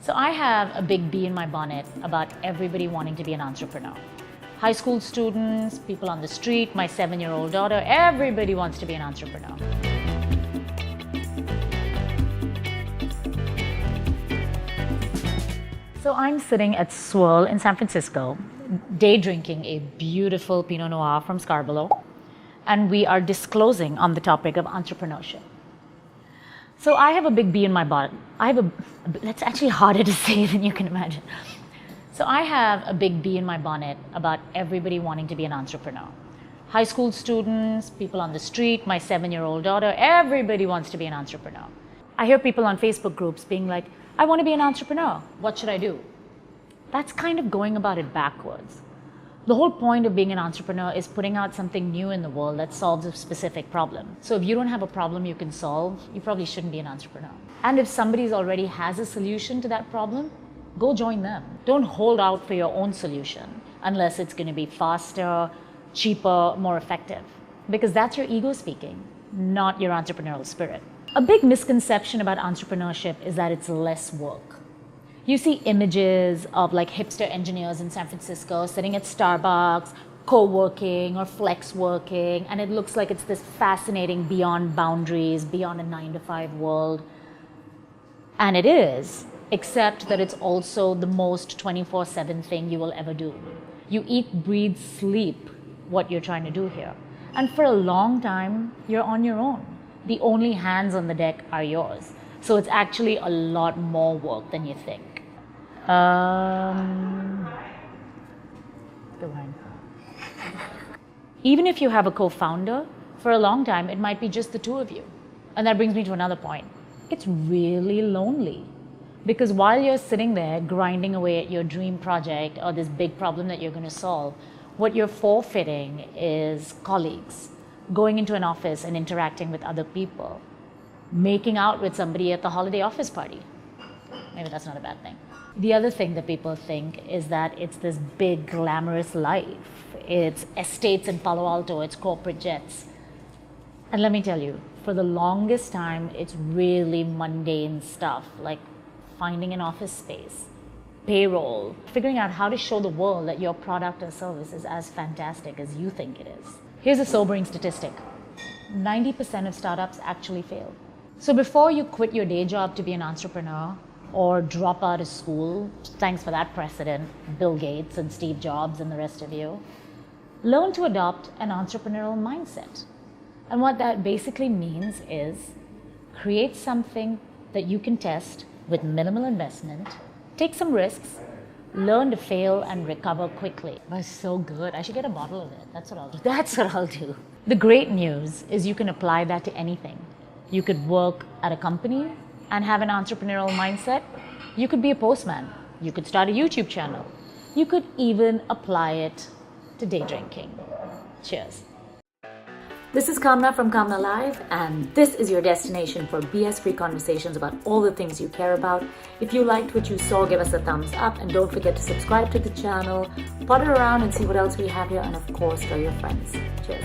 So I have a big bee in my bonnet about everybody wanting to be an entrepreneur. High school students, people on the street, my 7-year-old daughter, everybody wants to be an entrepreneur. So I'm sitting at Swirl in San Francisco, day drinking a beautiful Pinot Noir from Scarborough, and we are disclosing on the topic of entrepreneurship. So I have a big bee in my bonnet. That's actually harder to say than you can imagine. So I have a big bee in my bonnet about everybody wanting to be an entrepreneur. High school students, people on the street, my 7-year-old daughter, everybody wants to be an entrepreneur. I hear people on Facebook groups being like, I want to be an entrepreneur. What should I do? That's kind of going about it backwards. The whole point of being an entrepreneur is putting out something new in the world that solves a specific problem. So if you don't have a problem you can solve, you probably shouldn't be an entrepreneur. And if somebody already has a solution to that problem, go join them. Don't hold out for your own solution unless it's going to be faster, cheaper, more effective. Because that's your ego speaking, not your entrepreneurial spirit. A big misconception about entrepreneurship is that it's less work. You see images of like hipster engineers in San Francisco sitting at Starbucks, co-working or flex working, and it looks like it's this fascinating beyond boundaries, beyond a 9-to-5 world. And it is, except that it's also the most 24/7 thing you will ever do. You eat, breathe, sleep what you're trying to do here. And for a long time, you're on your own. The only hands on the deck are yours. So it's actually a lot more work than you think. Even if you have a co-founder, for a long time, it might be just the two of you. And that brings me to another point. It's really lonely. Because while you're sitting there grinding away at your dream project or this big problem that you're going to solve, what you're forfeiting is colleagues, going into an office and interacting with other people, making out with somebody at the holiday office party. Maybe that's not a bad thing. The other thing that people think is that it's this big, glamorous life. It's estates in Palo Alto, it's corporate jets. And let me tell you, for the longest time, it's really mundane stuff like finding an office space, payroll, figuring out how to show the world that your product or service is as fantastic as you think it is. Here's a sobering statistic. 90% of startups actually fail. So before you quit your day job to be an entrepreneur or drop out of school, thanks for that precedent, Bill Gates and Steve Jobs and the rest of you, learn to adopt an entrepreneurial mindset. And what that basically means is create something that you can test with minimal investment, take some risks, learn to fail and recover quickly. That's so good. I should get a bottle of it. That's what I'll do. The great news is you can apply that to anything. You could work at a company and have an entrepreneurial mindset. You could be a postman. You could start a YouTube channel. You could even apply it to day drinking. Cheers. This is Kaamna from KaamnaLive, and this is your destination for BS-free conversations about all the things you care about. If you liked what you saw, give us a thumbs up, and don't forget to subscribe to the channel, potter around and see what else we have here, and of course, tell your friends. Cheers.